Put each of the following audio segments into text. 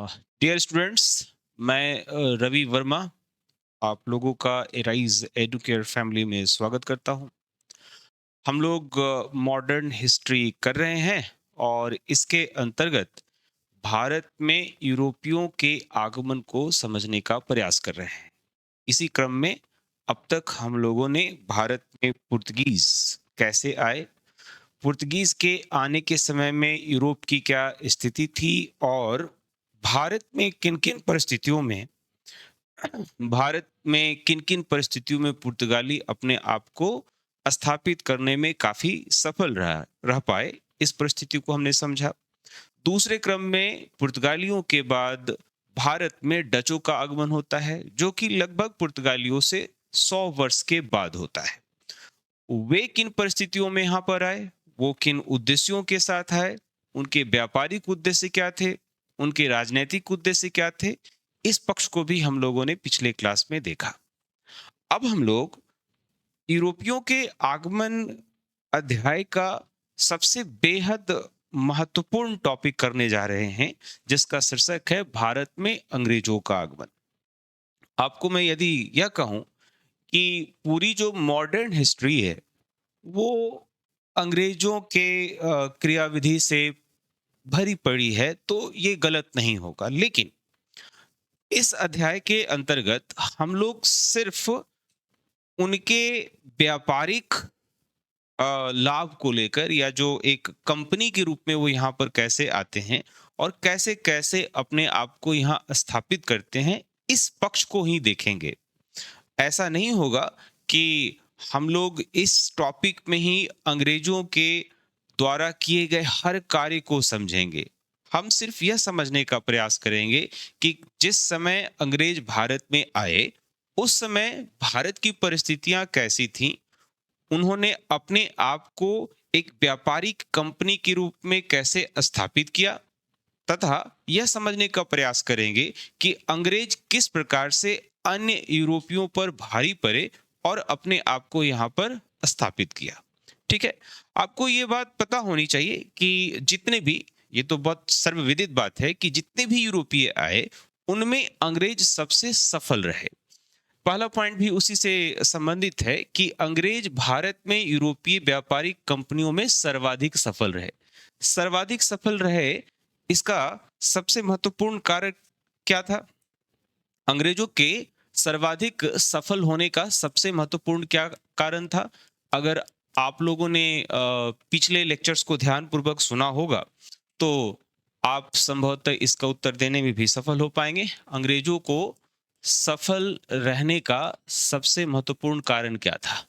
Dear students, मैं रवि वर्मा आप लोगों का एराइज एडुकेयर फैमिली में स्वागत करता हूं। हम लोग मॉडर्न हिस्ट्री कर रहे हैं और इसके अंतर्गत भारत में यूरोपियों के आगमन को समझने का प्रयास कर रहे हैं। इसी क्रम में अब तक हम लोगों ने भारत में पुर्तगीज कैसे आए, पुर्तगीज के आने के समय में यूरोप की क्या स्थिति थी और भारत में किन-किन परिस्थितियों में किन-किन परिस्थितियों में पुर्तगाली अपने आप को स्थापित करने में काफी सफल रह पाए, इस परिस्थिति को हमने समझा। दूसरे क्रम में पुर्तगालियों के बाद भारत में डचों का आगमन होता है, जो कि लगभग पुर्तगालियों से 100 वर्ष के बाद होता है। वे किन परिस्थितियों में यहाँ पर आए, वो किन उद्देश्यों के साथ आए, उनके व्यापारिक उद्देश्य क्या थे, उनके राजनैतिक उद्देश्य क्या थे, इस पक्ष को भी हम लोगों ने पिछले क्लास में देखा। अब हम लोग यूरोपियों के आगमन अध्याय का सबसे बेहद महत्वपूर्ण टॉपिक करने जा रहे हैं, जिसका शीर्षक है भारत में अंग्रेजों का आगमन। आपको मैं यदि यह कहूं कि पूरी जो मॉडर्न हिस्ट्री है वो अंग्रेजों के क्रियाविधि से भरी पड़ी है, तो ये गलत नहीं होगा। लेकिन इस अध्याय के अंतर्गत हम लोग सिर्फ उनके व्यापारिक लाभ को लेकर, या जो एक कंपनी के रूप में वो यहाँ पर कैसे आते हैं और कैसे कैसे अपने आप को यहाँ स्थापित करते हैं, इस पक्ष को ही देखेंगे। ऐसा नहीं होगा कि हम लोग इस टॉपिक में ही अंग्रेजों के द्वारा किए गए हर कार्य को समझेंगे। हम सिर्फ यह समझने का प्रयास करेंगे कि जिस समय अंग्रेज भारत में आए, उस समय भारत की परिस्थितियां कैसी थीं, उन्होंने अपने आप को एक व्यापारिक कंपनी के रूप में कैसे स्थापित किया, तथा यह समझने का प्रयास करेंगे कि अंग्रेज किस प्रकार से अन्य यूरोपियों पर भारी पड़े और अपने आप को यहाँ पर स्थापित किया। ठीक है, आपको ये बात पता होनी चाहिए कि जितने भी, ये तो बहुत सर्वविदित बात है कि जितने भी यूरोपीय आए, उनमें अंग्रेज सबसे सफल रहे। पहला पॉइंट भी उसी से संबंधित है कि अंग्रेज भारत में यूरोपीय व्यापारिक कंपनियों में सर्वाधिक सफल रहे। सर्वाधिक सफल रहे, इसका सबसे महत्वपूर्ण कारण क्या था? अंग्रेजों के सर्वाधिक सफल होने का सबसे महत्वपूर्ण क्या कारण था? अगर आप लोगों ने पिछले लेक्चर्स को ध्यानपूर्वक सुना होगा, तो आप संभवतः इसका उत्तर देने में भी सफल हो पाएंगे। अंग्रेजों को सफल रहने का सबसे महत्वपूर्ण कारण क्या था?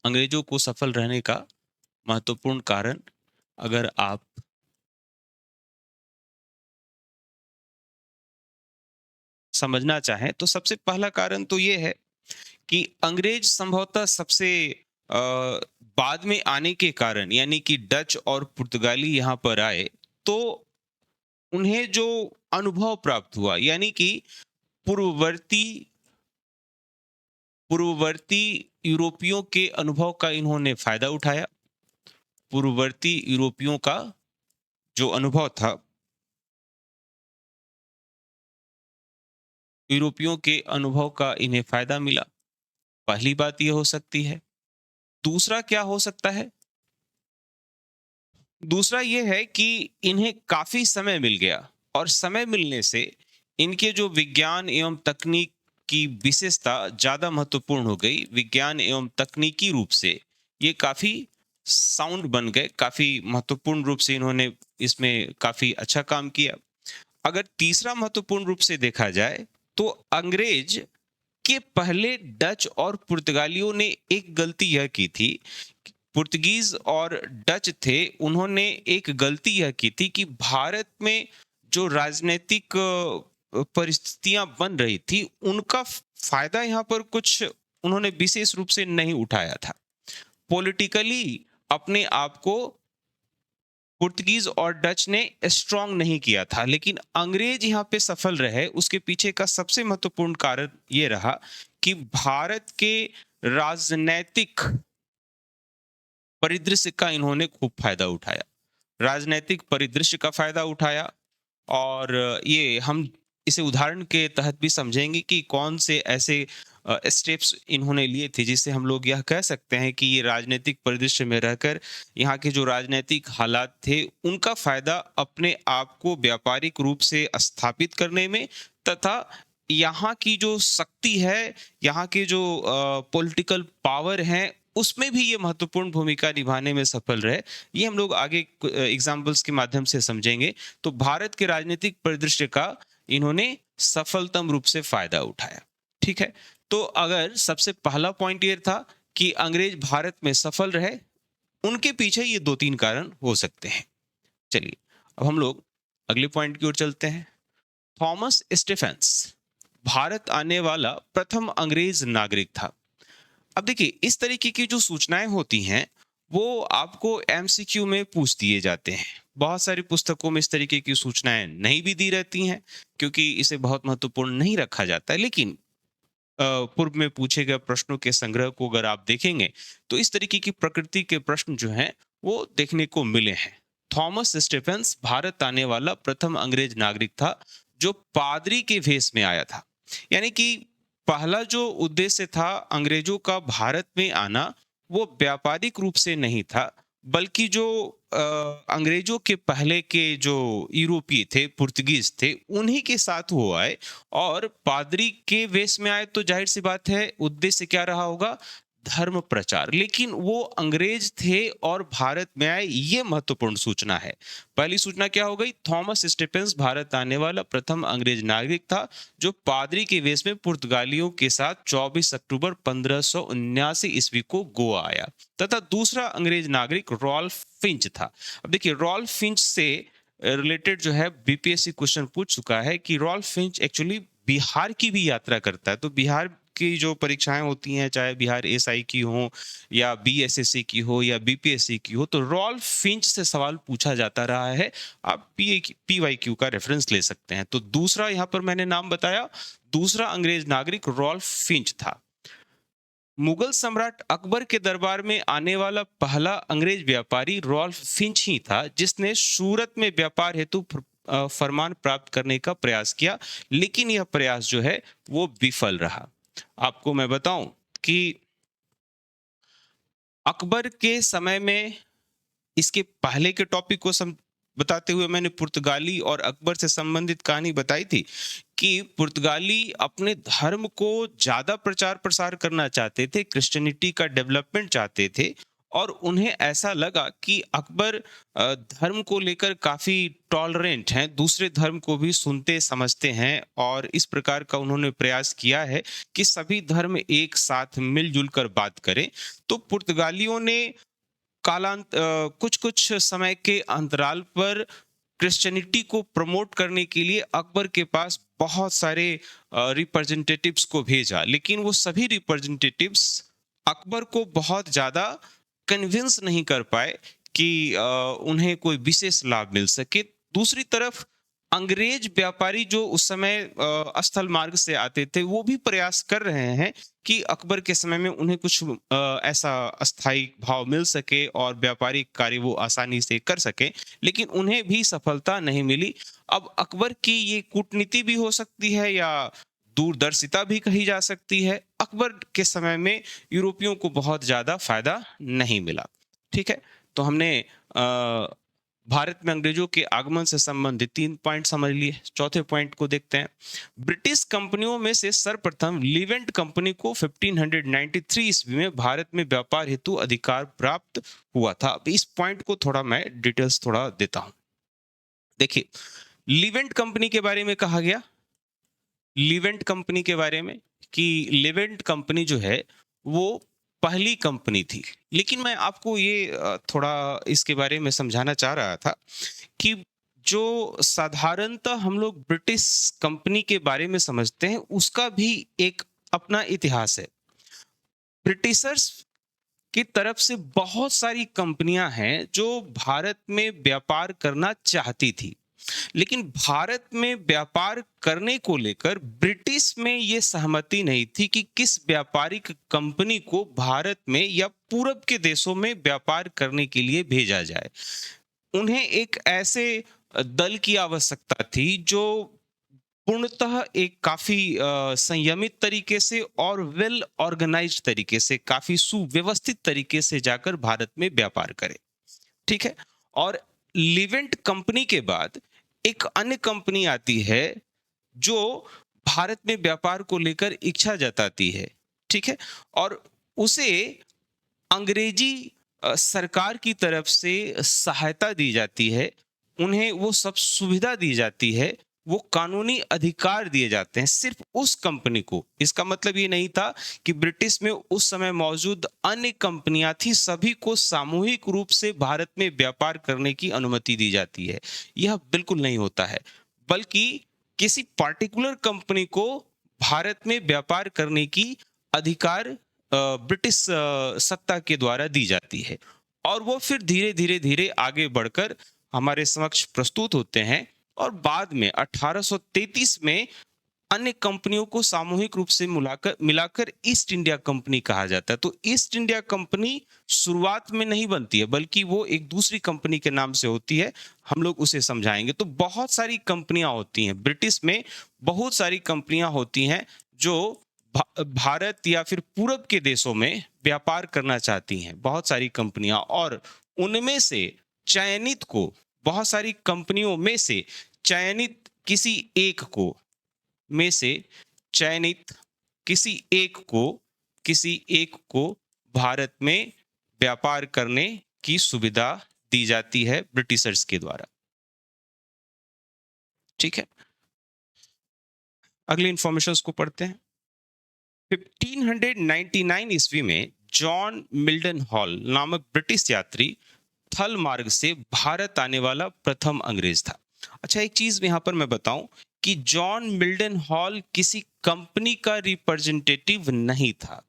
अंग्रेजों को सफल रहने का महत्वपूर्ण कारण, अगर आप समझना चाहें, तो सबसे पहला कारण तो ये है कि अंग्रेज संभवतः सबसे अ, बाद में आने के कारण, यानी कि डच और पुर्तगाली यहाँ पर आए, तो उन्हें जो अनुभव प्राप्त हुआ, यानी कि पूर्ववर्ती पूर्ववर्ती यूरोपियों के अनुभव का इन्होंने फायदा उठाया। पूर्ववर्ती यूरोपियों का जो अनुभव था, यूरोपियों के अनुभव का इन्हें फायदा मिला। पहली बात यह हो सकती है। दूसरा क्या हो सकता है? दूसरा ये है कि इन्हें काफी समय मिल गया, और समय मिलने से इनके जो विज्ञान एवं तकनीक की विशेषता ज्यादा महत्वपूर्ण हो गई। विज्ञान एवं तकनीकी रूप से ये काफी साउंड बन गए, काफी महत्वपूर्ण रूप से इन्होंने इसमें काफी अच्छा काम किया। अगर तीसरा महत्वपूर्ण रूप से देखा जाए, तो अंग्रेज के पहले डच और पुर्तगालियों ने एक गलती यह की थी। पुर्तगीज और डच थे, उन्होंने एक गलती यह की थी कि भारत में जो राजनीतिक परिस्थितियां बन रही थी, उनका फायदा यहाँ पर कुछ उन्होंने विशेष रूप से नहीं उठाया था। पॉलिटिकली अपने आप को पुर्तगीज और डच ने स्ट्रांग नहीं किया था। लेकिन अंग्रेज यहाँ पे सफल रहे, उसके पीछे का सबसे महत्वपूर्ण कारण ये रहा कि भारत के राजनैतिक परिदृश्य का इन्होंने खूब फायदा उठाया। राजनैतिक परिदृश्य का फायदा उठाया। और ये हम इसे उदाहरण के तहत भी समझेंगे कि कौन से ऐसे स्टेप्स इन्होंने लिए थे जिससे हम लोग यह कह सकते हैं कि ये राजनीतिक परिदृश्य में रहकर यहाँ के जो राजनीतिक हालात थे उनका फायदा अपने आप को व्यापारिक रूप से स्थापित करने में, तथा यहाँ की जो शक्ति है, यहाँ के जो पॉलिटिकल पावर हैं, उसमें भी ये महत्वपूर्ण भूमिका निभाने में सफल रहे। ये हम लोग आगे एग्जाम्पल्स के माध्यम से समझेंगे। तो भारत के राजनीतिक परिदृश्य का इन्होंने सफलतम रूप से फायदा उठाया। ठीक है, तो अगर सबसे पहला पॉइंट ये था कि अंग्रेज भारत में सफल रहे, उनके पीछे ये 2-3 कारण हो सकते हैं। चलिए अब हम लोग अगले पॉइंट की ओर चलते हैं। थॉमस स्टेफेंस भारत आने वाला प्रथम अंग्रेज नागरिक था। अब देखिए, इस तरीके की जो सूचनाएं होती हैं वो आपको एमसीक्यू में पूछ दिए जाते हैं। बहुत सारी पुस्तकों में इस तरीके की सूचनाएं नहीं भी दी रहती हैं क्योंकि इसे बहुत महत्वपूर्ण नहीं रखा जाता है, लेकिन पूर्व में पूछे गए प्रश्नों के संग्रह को अगर आप देखेंगे तो इस तरीके की प्रकृति के प्रश्न जो हैं वो देखने को मिले हैं। थॉमस स्टेफेंस भारत आने वाला प्रथम अंग्रेज नागरिक था जो पादरी के भेष में आया था। यानी कि पहला जो उद्देश्य था अंग्रेजों का भारत में आना, वो व्यापारिक रूप से नहीं था, बल्कि जो अंग्रेजों के पहले के जो यूरोपीय थे, पुर्तगीज थे, उन्हीं के साथ वो आए और पादरी के वेश में आए। तो जाहिर सी बात है उद्देश्य क्या रहा होगा, धर्म प्रचार। लेकिन वो अंग्रेज थे और भारत में आए, ये महत्वपूर्ण सूचना है। पहली सूचना क्या हो गई, थॉमस स्टेफेंस भारत आने वाला प्रथम अंग्रेज नागरिक था जो पादरी के वेश में पुर्तगालियों के साथ 24 अक्टूबर 1579 ईस्वी को गोवा आया। तथा दूसरा अंग्रेज नागरिक रॉल्फ फिंच था। अब देखिए, रॉल्फ फिंच से रिलेटेड जो है बीपीएससी क्वेश्चन पूछ चुका है कि रॉल्फ फिंच एक्चुअली बिहार की भी यात्रा करता है। तो बिहार की जो परीक्षाएं होती हैं, चाहे बिहार एसआई की हो या बीएसएससी की हो या बीपीएससी की हो, तो रॉल्फ फिंच से सवाल पूछा जाता रहा है। आप पीवाईक्यू का रेफरेंस ले सकते हैं। तो दूसरा यहाँ पर मैंने नाम बताया, दूसरा अंग्रेज नागरिक रॉल्फ फिंच था। मुगल सम्राट अकबर के दरबार में आने वाला पहला अंग्रेज व्यापारी रॉल्फ फिंच ही था जिसने सूरत में व्यापार हेतु फरमान प्राप्त करने का प्रयास किया, लेकिन यह प्रयास जो है वो विफल रहा। आपको मैं बताऊं कि अकबर के समय में, इसके पहले के टॉपिक को बताते हुए मैंने पुर्तगाली और अकबर से संबंधित कहानी बताई थी कि पुर्तगाली अपने धर्म को ज्यादा प्रचार प्रसार करना चाहते थे, क्रिश्चियनिटी का डेवलपमेंट चाहते थे, और उन्हें ऐसा लगा कि अकबर धर्म को लेकर काफी टॉलरेंट हैं, दूसरे धर्म को भी सुनते समझते हैं, और इस प्रकार का उन्होंने प्रयास किया है कि सभी धर्म एक साथ मिलजुल कर बात करें। तो पुर्तगालियों ने कुछ कुछ समय के अंतराल पर क्रिश्चियनिटी को प्रमोट करने के लिए अकबर के पास बहुत सारे रिप्रेजेंटेटिव्स को भेजा, लेकिन वो सभी रिप्रेजेंटेटिव्स अकबर को बहुत ज्यादा कन्विंस नहीं कर पाए कि उन्हें कोई विशेष लाभ मिल सके। दूसरी तरफ अंग्रेज व्यापारी जो उस समय स्थल मार्ग से आते थे, वो भी प्रयास कर रहे हैं कि अकबर के समय में उन्हें कुछ ऐसा अस्थायी भाव मिल सके और व्यापारिक कार्य वो आसानी से कर सके, लेकिन उन्हें भी सफलता नहीं मिली। अब अकबर की ये कूटनीति भी हो सकती है या दूरदर्शिता भी कही जा सकती है, अकबर के समय में यूरोपियों को बहुत ज्यादा फायदा नहीं मिला। ठीक है, तो हमने भारत में अंग्रेजों के आगमन से संबंधित 3 पॉइंट समझ लिए। चौथे पॉइंट को देखते हैं। ब्रिटिश कंपनियों में से सर्वप्रथम लिवेंट कंपनी को 1593 ईस्वी में भारत में व्यापार हेतु अधिकार प्राप्त हुआ था। अब इस पॉइंट को थोड़ा मैं डिटेल्स थोड़ा देता हूं। देखिए, लिवेंट कंपनी के बारे में कहा गया, लिवेंट कंपनी के बारे में कि लिवेंट कंपनी जो है वो पहली कंपनी थी। लेकिन मैं आपको ये थोड़ा इसके बारे में समझाना चाह रहा था कि जो साधारणतः हम लोग ब्रिटिश कंपनी के बारे में समझते हैं उसका भी एक अपना इतिहास है। ब्रिटिशर्स की तरफ से बहुत सारी कंपनियां हैं जो भारत में व्यापार करना चाहती थी, लेकिन भारत में व्यापार करने को लेकर ब्रिटिश में यह सहमति नहीं थी कि किस व्यापारिक कंपनी को भारत में या पूरब के देशों में व्यापार करने के लिए भेजा जाए। उन्हें एक ऐसे दल की आवश्यकता थी जो पूर्णतः एक काफ़ी संयमित तरीके से और वेल ऑर्गेनाइज्ड तरीके से, काफ़ी सुव्यवस्थित तरीके से जाकर भारत में व्यापार करे। ठीक है? और लिवेंट कंपनी के बाद एक अन्य कंपनी आती है जो भारत में व्यापार को लेकर इच्छा जताती है। ठीक है? और उसे अंग्रेजी सरकार की तरफ से सहायता दी जाती है, उन्हें वो सब सुविधा दी जाती है, वो कानूनी अधिकार दिए जाते हैं सिर्फ उस कंपनी को। इसका मतलब ये नहीं था कि ब्रिटिश में उस समय मौजूद अन्य कंपनियां थी, सभी को सामूहिक रूप से भारत में व्यापार करने की अनुमति दी जाती है। यह बिल्कुल नहीं होता है, बल्कि किसी पार्टिकुलर कंपनी को भारत में व्यापार करने की अधिकार ब्रिटिश सत्ता के द्वारा दी जाती है। और वो फिर धीरे धीरे धीरे आगे बढ़कर हमारे समक्ष प्रस्तुत होते हैं, और बाद में 1833 में अन्य कंपनियों को सामूहिक रूप से मिलाकर ईस्ट इंडिया कंपनी कहा जाता है। तो ईस्ट इंडिया कंपनी शुरुआत में नहीं बनती है, बल्कि वो एक दूसरी कंपनी के नाम से होती है। हम लोग उसे समझाएंगे। तो बहुत सारी कंपनियां होती हैं ब्रिटिश में, बहुत सारी कंपनियां होती हैं जो भारत या फिर पूरब के देशों में व्यापार करना चाहती हैं, बहुत सारी कंपनियां। और उनमें से चयनित को, बहुत सारी कंपनियों में से चयनित किसी एक को, में से चयनित किसी एक को भारत में व्यापार करने की सुविधा दी जाती है ब्रिटिशर्स के द्वारा। ठीक है, अगले इंफॉर्मेशंस को पढ़ते हैं। 1599 ईस्वी में जॉन मिल्डन हॉल नामक ब्रिटिश यात्री थल मार्ग से भारत आने वाला प्रथम अंग्रेज था। अच्छा, एक चीज यहाँ पर मैं बताऊं कि जॉन मिल्डन हॉल किसी कंपनी का रिप्रेजेंटेटिव नहीं था,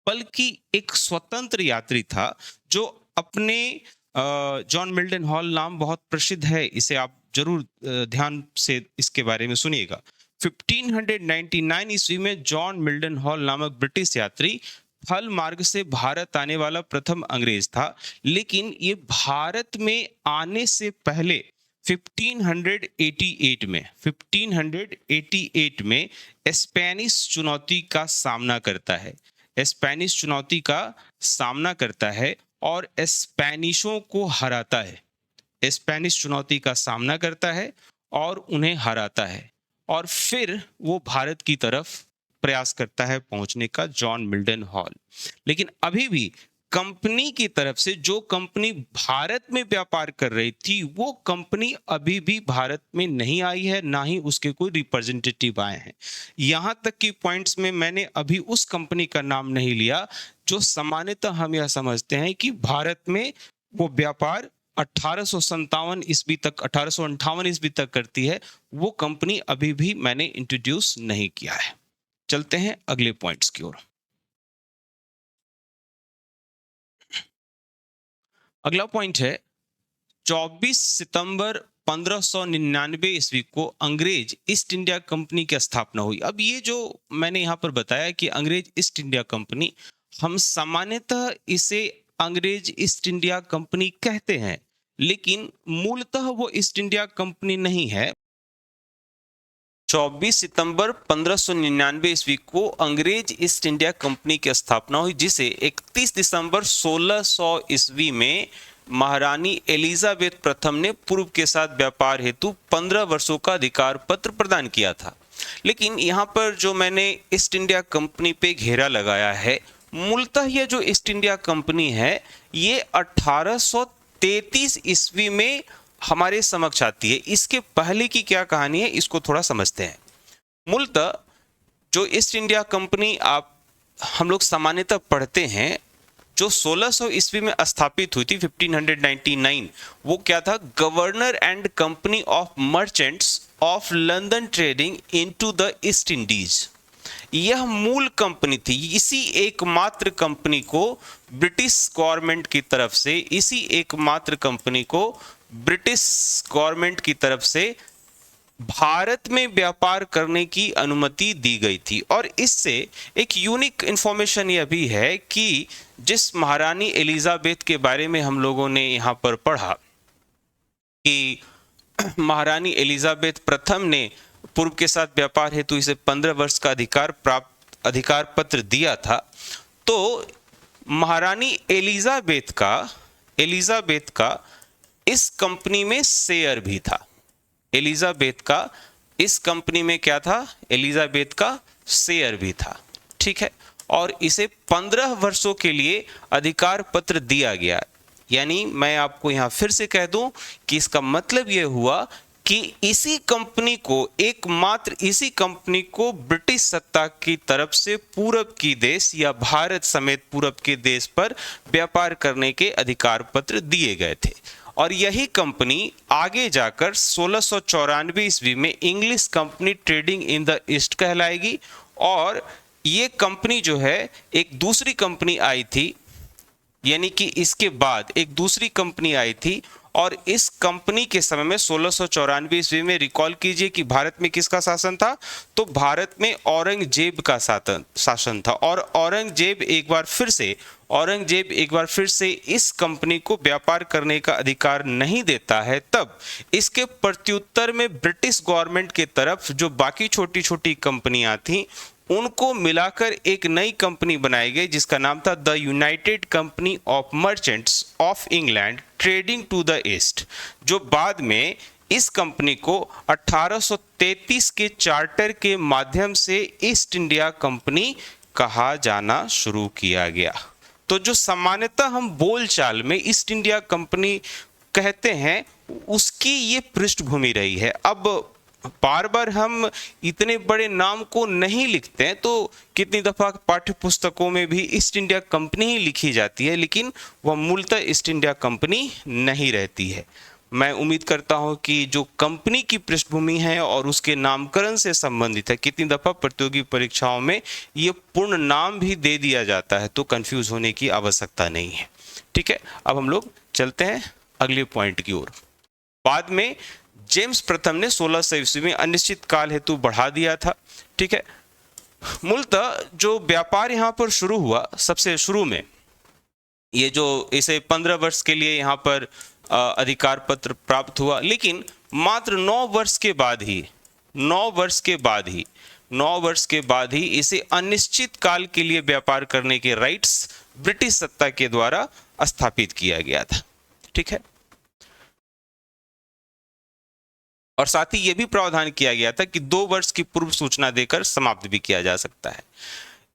बल्कि एक स्वतंत्र यात्री था जो अपने जॉन मिल्डन हॉल नाम बहुत प्रसिद्ध है, इसे आप जरूर ध्यान से इसके बारे में सुनिएगा। 1599 ईस्वी में जॉन मिल्डन हॉल नामक ब्रिटिश यात्री थल मार्ग से भारत आने वाला प्रथम अंग्रेज था, लेकिन ये भारत में आने से पहले 1588 में स्पेनिश चुनौती का सामना करता है। स्पेनिश चुनौती का सामना करता है और स्पेनिशों को हराता है। स्पेनिश चुनौती का सामना करता है और उन्हें हराता है, और फिर वो भारत की तरफ प्रयास करता है पहुंचने का, जॉन मिल्डन हॉल। लेकिन अभी भी कंपनी की तरफ से, जो कंपनी भारत में व्यापार कर रही थी, वो कंपनी अभी भी भारत में नहीं आई है, ना ही उसके कोई रिप्रेजेंटेटिव आए हैं। यहां तक कि पॉइंट्स में मैंने अभी उस कंपनी का नाम नहीं लिया जो सामान्यतः हम यह समझते हैं कि भारत में वो व्यापार 1857 ईस्वी तक, 1858 ईस्वी तक करती है। वो कंपनी अभी भी मैंने इंट्रोड्यूस नहीं किया है। चलते हैं अगले पॉइंट्स की ओर। अगला पॉइंट है 24 सितंबर 1599 ईस्वी को अंग्रेज ईस्ट इंडिया कंपनी की स्थापना हुई। अब ये जो मैंने यहाँ पर बताया कि अंग्रेज ईस्ट इंडिया कंपनी, हम सामान्यतः इसे अंग्रेज ईस्ट इंडिया कंपनी कहते हैं, लेकिन मूलतः वो ईस्ट इंडिया कंपनी नहीं है। 24 सितंबर 1599 ईस्वी को अंग्रेज ईस्ट इंडिया कंपनी की स्थापना हुई, जिसे 31 दिसंबर 1600 ईस्वी में महारानी एलिजाबेथ प्रथम ने पूर्व के साथ व्यापार हेतु 15 वर्षों का अधिकार पत्र प्रदान किया था। लेकिन यहाँ पर जो मैंने ईस्ट इंडिया कंपनी पे घेरा लगाया है, मूलतः यह जो ईस्ट इंडिया कंपनी है ये 1833 ईस्वी में हमारे समक्ष आती है। इसके पहले की क्या कहानी है, इसको थोड़ा समझते हैं। मूलतः जो ईस्ट इंडिया कंपनी हम लोग सामान्यतः पढ़ते हैं, जो 1600 ईस्वी में स्थापित हुई थी 1599, वो क्या था? Governor and company of Merchants of London trading into the east Indies. यह मूल कंपनी थी। इसी एकमात्र कंपनी को ब्रिटिश गवर्नमेंट की तरफ से, ब्रिटिश गवर्नमेंट की तरफ से भारत में व्यापार करने की अनुमति दी गई थी। और इससे एक यूनिक इंफॉर्मेशन यह भी है कि जिस महारानी एलिजाबेथ के बारे में हम लोगों ने यहाँ पर पढ़ा, कि महारानी एलिजाबेथ प्रथम ने पूर्व के साथ व्यापार हेतु इसे 15 वर्ष का अधिकार पत्र दिया था, तो महारानी एलिजाबेथ का इस कंपनी में शेयर भी था। एलिजाबेथ का इस कंपनी में क्या था? एलिजाबेथ का शेयर भी था, ठीक है। और इसे 15 वर्षों के लिए अधिकार पत्र दिया गया। यानी मैं आपको यहां फिर से कह दूं कि इसका मतलब यह हुआ कि एकमात्र इसी कंपनी को ब्रिटिश सत्ता की तरफ से पूरब की देश या भारत समेत पूरब के देश पर व्यापार करने के अधिकार पत्र दिए गए थे। और यही कंपनी आगे जाकर 1694 ईस्वी में English company trading in the east कहलाएगी। और ये कंपनी जो है, एक दूसरी कंपनी आई थी, यानी कि इसके बाद एक दूसरी कंपनी आई थी, और इस कंपनी के समय में 1694 ईस्वी में, रिकॉल कीजिए कि भारत में किसका शासन था? तो भारत में औरंगजेब का शासन था। और औरंगजेब एक बार फिर से इस कंपनी को व्यापार करने का अधिकार नहीं देता है। तब इसके प्रत्युत्तर में ब्रिटिश गवर्नमेंट के तरफ जो बाकी छोटी छोटी कंपनियां थीं, उनको मिलाकर एक नई कंपनी बनाई गई जिसका नाम था the United Company of Merchants of England Trading to the East, जो बाद में इस कंपनी को 1833 के चार्टर के माध्यम से ईस्ट इंडिया कंपनी कहा जाना शुरू किया गया। तो जो सामान्यतः हम बोलचाल में ईस्ट इंडिया कंपनी कहते हैं, उसकी ये पृष्ठभूमि रही है। अब बार बार हम इतने बड़े नाम को नहीं लिखते हैं, तो कितनी दफा पाठ्य पुस्तकों में भी ईस्ट इंडिया कंपनी ही लिखी जाती है, लेकिन वह मूलतः ईस्ट इंडिया कंपनी नहीं रहती है। मैं उम्मीद करता हूं कि जो कंपनी की पृष्ठभूमि है और उसके नामकरण से संबंधित है, कितनी दफा प्रतियोगी परीक्षाओं में ये पूर्ण नाम भी दे दिया जाता है, तो कंफ्यूज होने की आवश्यकता नहीं है, ठीक है। अब हम लोग चलते हैं अगले पॉइंट की ओर। बाद में जेम्स प्रथम ने 1600 ईस्वी में अनिश्चित काल हेतु बढ़ा दिया था, ठीक है। मूलतः जो व्यापार यहाँ पर शुरू हुआ, सबसे शुरू में ये जो इसे 15 वर्ष के लिए यहाँ पर अधिकार पत्र प्राप्त हुआ, लेकिन मात्र 9 वर्ष के बाद ही इसे अनिश्चित काल के लिए व्यापार करने के राइट्स ब्रिटिश सत्ता के द्वारा स्थापित किया गया था, ठीक है। और साथ ही यह भी प्रावधान किया गया था कि 2 वर्ष की पूर्व सूचना देकर समाप्त भी किया जा सकता है।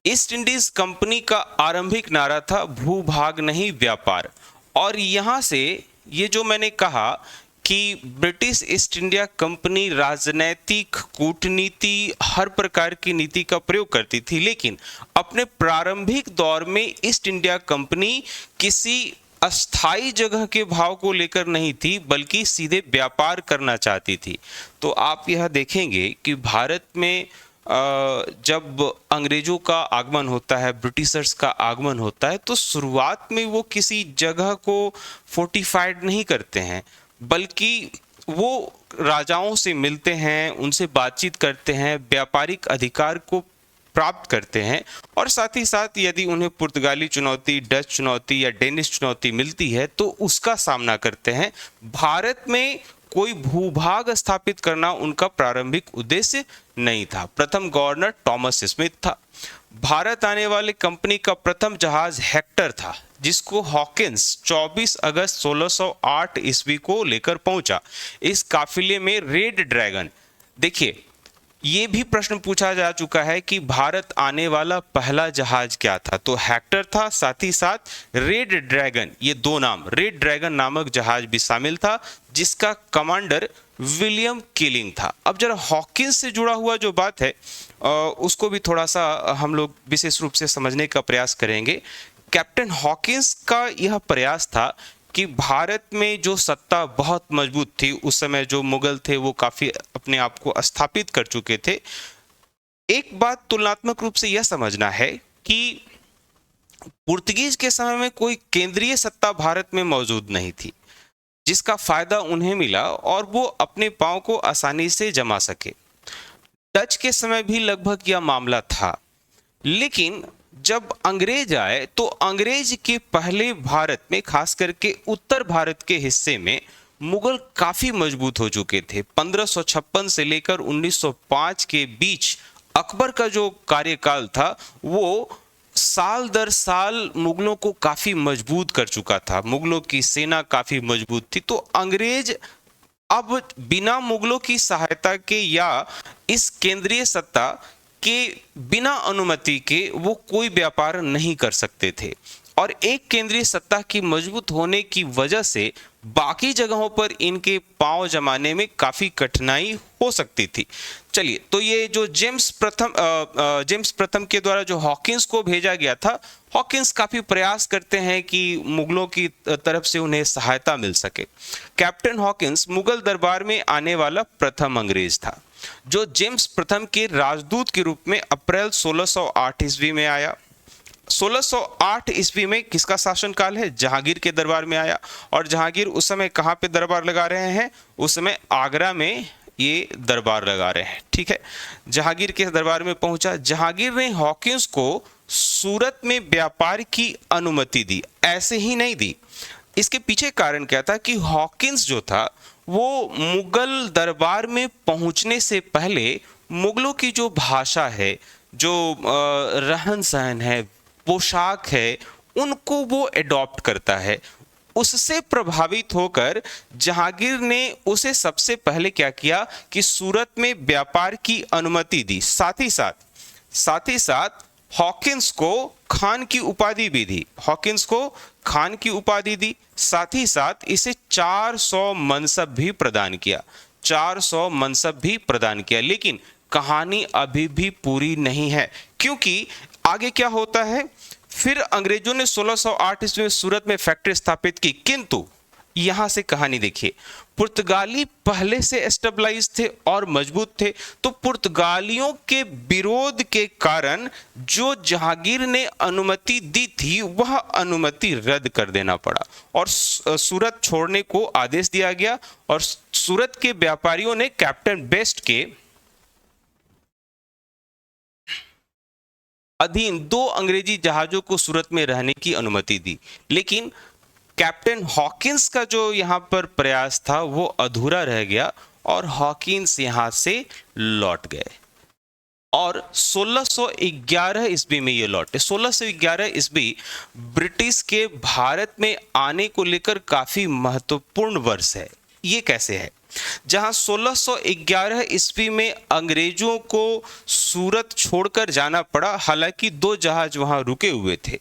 ईस्ट इंडीज कंपनी का आरंभिक नारा था भूभाग नहीं व्यापार। और यहां से ये जो मैंने कहा कि ब्रिटिश ईस्ट इंडिया कंपनी राजनैतिक, कूटनीति, हर प्रकार की नीति का प्रयोग करती थी, लेकिन अपने प्रारंभिक दौर में ईस्ट इंडिया कंपनी किसी अस्थाई जगह के भाव को लेकर नहीं थी, बल्कि सीधे व्यापार करना चाहती थी। तो आप यह देखेंगे कि भारत में जब अंग्रेजों का आगमन होता है, ब्रिटिशर्स का आगमन होता है, तो शुरुआत में वो किसी जगह को फोर्टिफाइड नहीं करते हैं, बल्कि वो राजाओं से मिलते हैं, उनसे बातचीत करते हैं, व्यापारिक अधिकार को प्राप्त करते हैं। और साथ ही साथ यदि उन्हें पुर्तगाली चुनौती, डच चुनौती या डेनिश चुनौती मिलती है, तो उसका सामना करते हैं। भारत में कोई भूभाग स्थापित करना उनका प्रारंभिक उद्देश्य नहीं था। प्रथम गवर्नर टॉमस स्मिथ था। भारत आने वाले कंपनी का प्रथम जहाज हेक्टर था, जिसको हॉकिंस 24 अगस्त 1608 ईस्वी को लेकर पहुंचा। इस काफिले में रेड ड्रैगन, देखिए ये भी प्रश्न पूछा जा चुका है कि भारत आने वाला पहला जहाज क्या था, तो हेक्टर था, साथ ही साथ रेड ड्रैगन, ये 2 नाम, रेड ड्रैगन नामक जहाज भी शामिल था, जिसका कमांडर विलियम किलिंग था। अब जरा हॉकिंस से जुड़ा हुआ जो बात है उसको भी थोड़ा सा हम लोग विशेष रूप से समझने का प्रयास करेंगे। कैप्टन हॉकिंस का यह प्रयास था कि भारत में जो सत्ता बहुत मजबूत थी, उस समय जो मुगल थे वो काफी अपने आप को स्थापित कर चुके थे। एक बात तुलनात्मक रूप से यह समझना है कि पुर्तगीज के समय में कोई केंद्रीय सत्ता भारत में मौजूद नहीं थी, जिसका फायदा उन्हें मिला और वो अपने पांव को आसानी से जमा सके। डच के समय भी लगभग यह मामला था, लेकिन जब अंग्रेज आए तो अंग्रेज के पहले भारत में, खास करके उत्तर भारत के हिस्से में, मुगल काफी मजबूत हो चुके थे। 1556 से लेकर 1905 के बीच अकबर का जो कार्यकाल था वो साल दर साल मुगलों को काफी मजबूत कर चुका था। मुगलों की सेना काफी मजबूत थी। तो अंग्रेज अब बिना मुगलों की सहायता के या इस केंद्रीय सत्ता के बिना अनुमति के वो कोई व्यापार नहीं कर सकते थे। और एक केंद्रीय सत्ता की मजबूत होने की वजह से बाकी जगहों पर इनके पांव जमाने में काफी कठिनाई हो सकती थी। चलिए, तो ये जो जेम्स प्रथम के द्वारा जो हॉकिंस को भेजा गया था, हॉकिंस काफी प्रयास करते हैं कि मुगलों की तरफ से उन्हें सहायता मिल सके। कैप्टन हॉकिंस मुगल दरबार में आने वाला प्रथम अंग्रेज था जो जेम्स प्रथम के राजदूत के रूप में अप्रैल 1608 ईस्वी में आया। 1608 ईस्वी में किसका शासनकाल है? जहांगीर के दरबार में आया। और जहांगीर उस समय कहाँ पे दरबार लगा रहे हैं? उस समय आगरा में ये दरबार लगा रहे हैं। ठीक है, जहांगीर के दरबार में पहुंचा। जहांगीर ने हॉकिंस को सूरत में व्यापार की अनुमति दी, ऐसे ही नहीं दी। इसके पीछे कारण क्या था कि हॉकिंस जो था वो मुगल दरबार में पहुंचने से पहले मुगलों की जो भाषा है, जो रहन सहन है, पोशाक है, उनको वो अडॉप्ट करता है। उससे प्रभावित होकर जहांगीर ने उसे सबसे पहले क्या किया कि सूरत में व्यापार की अनुमति दी। साथ ही साथ हॉकिंस को खान की उपाधि भी दी। हॉकिंस को खान की उपाधि दी, साथ ही साथ इसे 400 मनसब भी प्रदान किया। 400 मनसब भी प्रदान किया। लेकिन कहानी अभी भी पूरी नहीं है, क्योंकि आगे क्या होता है। फिर अंग्रेजों ने 1608 ईस्वी में सूरत में फैक्ट्री स्थापित की, किंतु यहां से कहानी देखिए, पुर्तगाली पहले से एस्टेब्लाइज थे और मजबूत थे। तो पुर्तगालियों के विरोध के कारण जो जहांगीर ने अनुमति दी थी वह अनुमति रद्द कर देना पड़ा और सूरत छोड़ने को आदेश दिया गया। और सूरत के व्यापारियों ने कैप्टन बेस्ट के अधीन 2 अंग्रेजी जहाजों को सूरत में रहने की अनुमति दी। लेकिन कैप्टन हॉकिंस का जो यहाँ पर प्रयास था वो अधूरा रह गया और हॉकिंस यहाँ से लौट गए और 1611 ईस्वी में ये लौटे। 1611 ईस्वी ब्रिटिश के भारत में आने को लेकर काफी महत्वपूर्ण वर्ष है। ये कैसे है? जहां 1611 ईस्वी में अंग्रेजों को सूरत छोड़कर जाना पड़ा, हालांकि 2 जहाज वहां रुके हुए थे।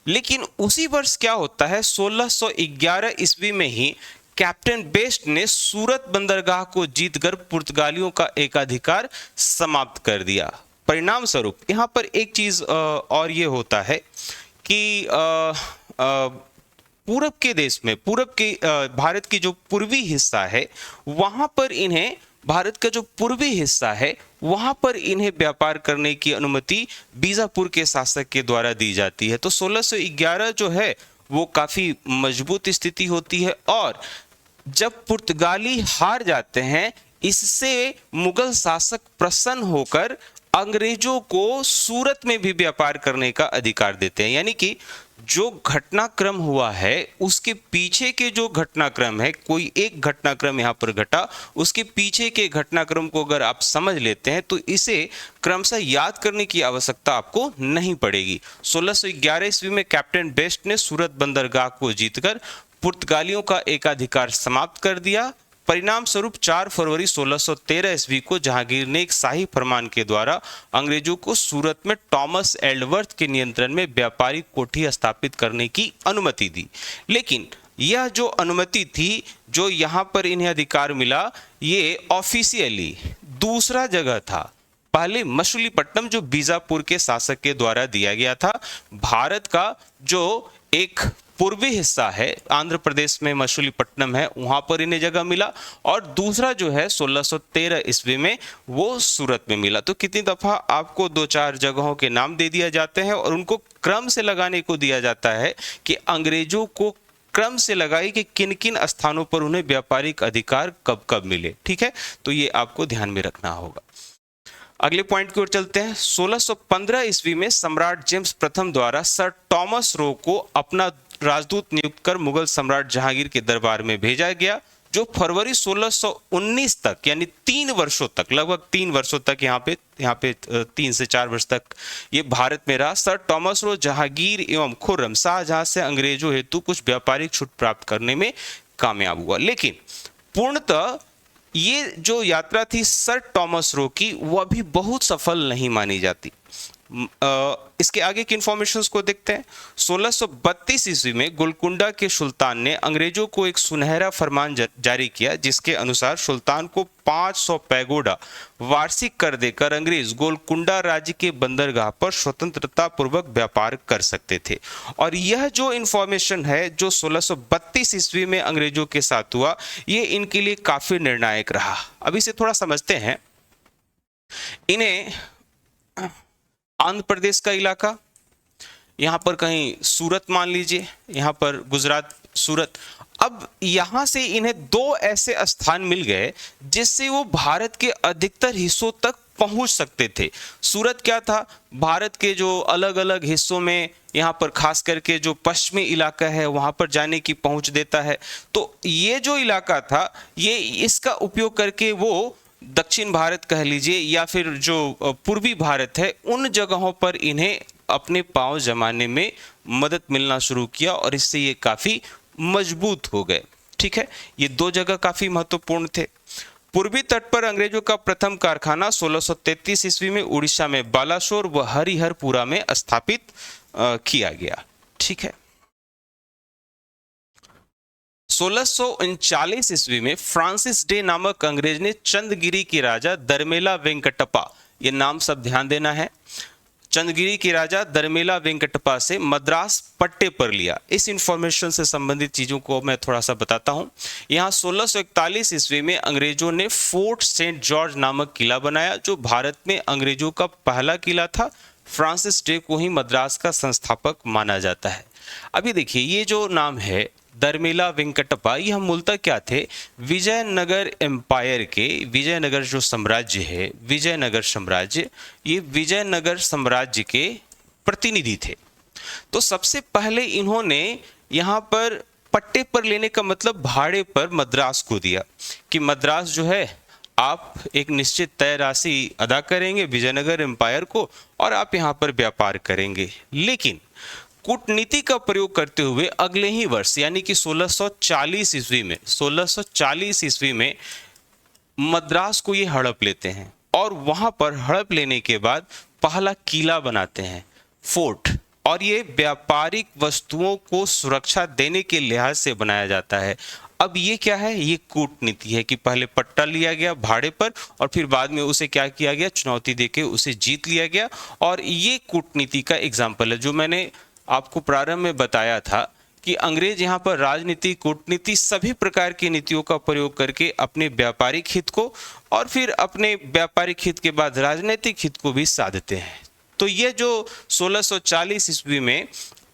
लेकिन उसी वर्ष क्या होता है, 1611 ईस्वी में ही कैप्टन बेस्ट ने सूरत बंदरगाह को जीतकर पुर्तगालियों का एकाधिकार समाप्त कर दिया। परिणाम स्वरूप यहाँ पर एक चीज और ये होता है कि पूरब के देश में, पूरब के भारत की जो पूर्वी हिस्सा है वहां पर इन्हें, भारत का जो पूर्वी हिस्सा है वहां पर इन्हें व्यापार करने की अनुमति बीजापुर के शासक के द्वारा दी जाती है। तो 1611 जो है वो काफी मजबूत स्थिति होती है। और जब पुर्तगाली हार जाते हैं, इससे मुगल शासक प्रसन्न होकर अंग्रेजों को सूरत में भी व्यापार करने का अधिकार देते हैं। यानी कि जो घटनाक्रम हुआ है उसके पीछे के जो घटनाक्रम है, कोई एक घटनाक्रम यहाँ पर घटा, उसके पीछे के घटनाक्रम को अगर आप समझ लेते हैं तो इसे क्रमशः याद करने की आवश्यकता आपको नहीं पड़ेगी। 1611 ईस्वी में कैप्टन बेस्ट ने सूरत बंदरगाह को जीतकर पुर्तगालियों का एकाधिकार समाप्त कर दिया। परिणाम स्वरूप 4 फरवरी 1613 ईस्वी को जहांगीर ने एक शाही फरमान के द्वारा अंग्रेजों को सूरत में टॉमस एल्डवर्थ के नियंत्रण में व्यापारिक कोठी स्थापित करने की अनुमति दी। लेकिन यह जो अनुमति थी, जो यहाँ पर इन्हें अधिकार मिला, ये ऑफिशियली दूसरा जगह था। पहले मछलीपट्टनम जो बीजापुर के शासक के द्वारा दिया गया था, भारत का जो एक पूर्वी हिस्सा है, आंध्र प्रदेश में मछलीपट्टनम है, वहां पर इन्हें जगह मिला। और दूसरा जो है 1613 ईस्वी में वो सूरत में मिला। तो कितनी दफा आपको 2-4 जगहों के नाम दे दिया जाते हैं और उनको क्रम से लगाने को दिया जाता है कि अंग्रेजों को क्रम से लगाई कि किन किन स्थानों पर उन्हें व्यापारिक अधिकार कब कब मिले। ठीक है, तो ये आपको ध्यान में रखना होगा। अगले पॉइंट की ओर चलते हैं। 1615 ईस्वी में सम्राट जेम्स प्रथम द्वारा सर टॉमस रो को अपना राजदूत नियुक्त कर मुगल सम्राट जहांगीर के दरबार में भेजा गया। जो फरवरी 1619 तक, यानी 3 वर्षों तक, लगभग 3 वर्षों तक, यहाँ पे 3 से 4 वर्ष तक ये भारत में रहा। सर टॉमस रो जहांगीर एवं खुर्रम शाहजहां से अंग्रेजों हेतु कुछ व्यापारिक छूट प्राप्त करने में कामयाब हुआ, लेकिन पूर्णतः ये जो यात्रा थी सर टॉमस रो की, वह भी बहुत सफल नहीं मानी जाती। इसके आगे की इंफॉर्मेशंस को देखते हैं। 1632 ईस्वी में गोलकुंडा के सुल्तान ने अंग्रेजों को एक सुनहरा फरमान जारी किया, जिसके अनुसार सुल्तान को 500 पैगोडा वार्षिक कर देकर अंग्रेज गोलकुंडा राज्य के बंदरगाह पर स्वतंत्रता पूर्वक व्यापार कर सकते थे। और यह जो इंफॉर्मेशन है जो 1632 ईस्वी में अंग्रेजों के साथ हुआ, ये इनके लिए काफी निर्णायक रहा। अब इसे थोड़ा समझते हैं। इन्हें आंध्र प्रदेश का इलाका, यहाँ पर कहीं सूरत मान लीजिए, यहाँ पर गुजरात सूरत, अब यहाँ से इन्हें 2 ऐसे स्थान मिल गए जिससे वो भारत के अधिकतर हिस्सों तक पहुंच सकते थे। सूरत क्या था, भारत के जो अलग अलग हिस्सों में, यहाँ पर खास करके जो पश्चिमी इलाका है वहाँ पर जाने की पहुंच देता है। तो ये जो इलाका था, ये इसका उपयोग करके वो दक्षिण भारत कह लीजिए या फिर जो पूर्वी भारत है, उन जगहों पर इन्हें अपने पांव जमाने में मदद मिलना शुरू किया और इससे ये काफ़ी मजबूत हो गए। ठीक है, ये 2 जगह काफ़ी महत्वपूर्ण थे। पूर्वी तट पर अंग्रेजों का प्रथम कारखाना 1633 ईस्वी में उड़ीसा में बालासोर व हरिहरपुरा में स्थापित किया गया। ठीक है, 1639 ईस्वी में फ्रांसिस डे नामक अंग्रेज ने चंद्रगिरी के राजा दरमेला वेंकटप्पा, ये नाम सब ध्यान देना है, चंद्रगिरी के राजा दरमेला वेंकटप्पा से मद्रास पट्टे पर लिया। इस इंफॉर्मेशन से संबंधित चीजों को मैं थोड़ा सा बताता हूं। यहाँ 1641 ईस्वी में अंग्रेजों ने फोर्ट सेंट जॉर्ज नामक किला बनाया, जो भारत में अंग्रेजों का पहला किला था। फ्रांसिस डे को ही मद्रास का संस्थापक माना जाता है। अभी देखिए, ये जो नाम है दरमेला वेंकटप्पा, यह मूलतः क्या थे, विजयनगर एम्पायर के, विजयनगर जो साम्राज्य है, विजयनगर साम्राज्य, ये विजयनगर साम्राज्य के प्रतिनिधि थे। तो सबसे पहले इन्होंने यहाँ पर पट्टे पर लेने का मतलब भाड़े पर मद्रास को दिया कि मद्रास जो है आप एक निश्चित तय राशि अदा करेंगे विजयनगर एम्पायर को और आप यहाँ पर व्यापार करेंगे। लेकिन कूटनीति का प्रयोग करते हुए अगले ही वर्ष यानी कि 1640 ईस्वी में मद्रास को ये हड़प लेते हैं और वहां पर हड़प लेने के बाद पहला किला बनाते हैं, फोर्ट, और ये व्यापारिक वस्तुओं को सुरक्षा देने के लिहाज से बनाया जाता है। अब ये क्या है, ये कूटनीति है कि पहले पट्टा लिया गया भाड़े पर और फिर बाद में उसे क्या किया गया, चुनौती देके उसे जीत लिया गया। और ये कूटनीति का एग्जाम्पल है जो मैंने आपको प्रारंभ में बताया था कि अंग्रेज यहाँ पर राजनीति, कूटनीति, सभी प्रकार की नीतियों का प्रयोग करके अपने व्यापारिक हित को और फिर अपने व्यापारिक हित के बाद राजनीतिक हित को भी साधते हैं। तो ये जो 1640 ईस्वी में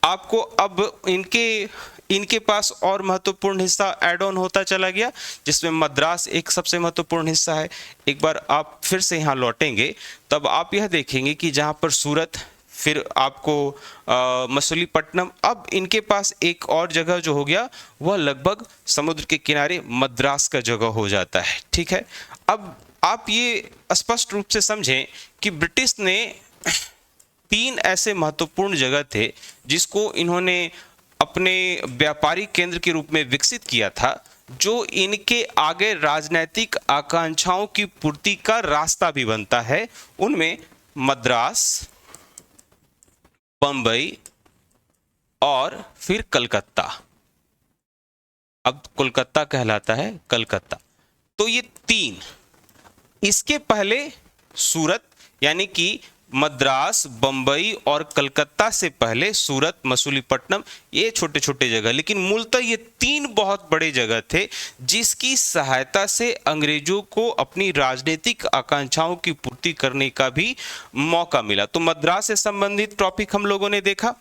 आपको अब इनके पास और महत्वपूर्ण हिस्सा ऐड ऑन होता चला गया, जिसमें मद्रास एक सबसे महत्वपूर्ण हिस्सा है। एक बार आप फिर से यहाँ लौटेंगे तब आप यह देखेंगे कि जहाँ पर सूरत, फिर आपको मछलीपट्टनम, अब इनके पास एक और जगह जो हो गया वह लगभग समुद्र के किनारे मद्रास का जगह हो जाता है। ठीक है, अब आप ये स्पष्ट रूप से समझें कि ब्रिटिश ने 3 ऐसे महत्वपूर्ण जगह थे जिसको इन्होंने अपने व्यापारिक केंद्र के रूप में विकसित किया था, जो इनके आगे राजनैतिक आकांक्षाओं की पूर्ति का रास्ता भी बनता है। उनमें मद्रास, बंबई और फिर कलकत्ता। अब कोलकाता कहलाता है कलकत्ता। तो ये 3, इसके पहले सूरत, यानी कि मद्रास, बंबई और कलकत्ता से पहले सूरत, मछलीपट्टनम, ये छोटे छोटे जगह, लेकिन मूलतः ये 3 बहुत बड़े जगह थे जिसकी सहायता से अंग्रेजों को अपनी राजनीतिक आकांक्षाओं की पूर्ति करने का भी मौका मिला। तो मद्रास से संबंधित टॉपिक हम लोगों ने देखा,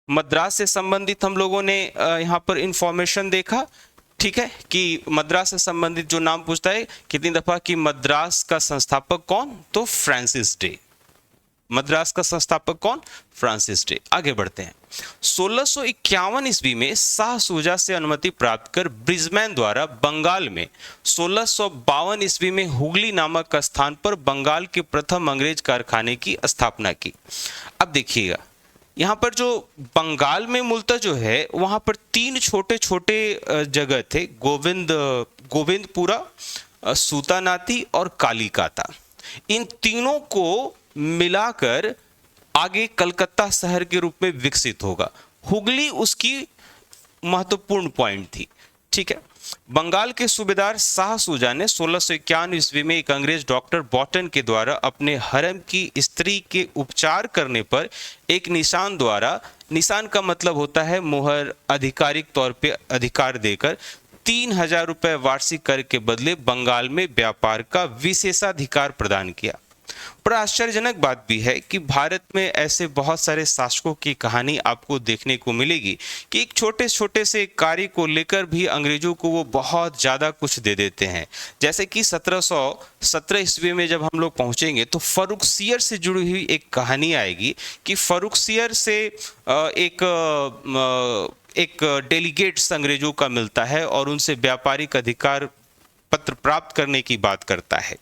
मद्रास से संबंधित हम लोगों ने यहाँ पर इंफॉर्मेशन देखा। ठीक है, कि मद्रास से संबंधित जो नाम पूछता है कितनी दफा कि मद्रास का संस्थापक कौन, तो फ्रांसिस डे। मद्रास का संस्थापक कौन? Francis day. आगे बढ़ते हैं। 1651 ईस्वी में शाह शुजा से अनुमति प्राप्त कर ब्रिजमैन द्वारा बंगाल में 1652 ईस्वी में हुगली नामक स्थान पर बंगाल के प्रथम अंग्रेज कारखाने की स्थापना की। अब देखिएगा, यहाँ पर जो बंगाल में मूलतः जो है वहां पर 3 छोटे छोटे जगह थे, गोविंदपुरा, सूतानाती और कालीकाता। इन तीनों को मिलाकर आगे कलकत्ता शहर के रूप में विकसित होगा। हुगली उसकी महत्वपूर्ण पॉइंट थी। ठीक है। बंगाल के सूबेदार शाह शुजा ने 1651 ईस्वी में एक अंग्रेज डॉक्टर बॉटन के द्वारा अपने हरम की स्त्री के उपचार करने पर एक निशान द्वारा, निशान का मतलब होता है मोहर, आधिकारिक तौर पे अधिकार देकर 3000 रुपए वार्षिक कर के बदले बंगाल में व्यापार का विशेषाधिकार प्रदान किया। बड़ा आश्चर्यजनक बात भी है कि भारत में ऐसे बहुत सारे शासकों की कहानी आपको देखने को मिलेगी कि एक छोटे छोटे से कार्य को लेकर भी अंग्रेजों को वो बहुत ज़्यादा कुछ दे देते हैं। जैसे कि 1717 ईस्वी में जब हम लोग पहुंचेंगे तो फर्रुखसियर से जुड़ी हुई एक कहानी आएगी कि फर्रुखसियर से एक डेलीगेट्स अंग्रेजों का मिलता है और उनसे व्यापारिक अधिकार पत्र प्राप्त करने की बात करता है।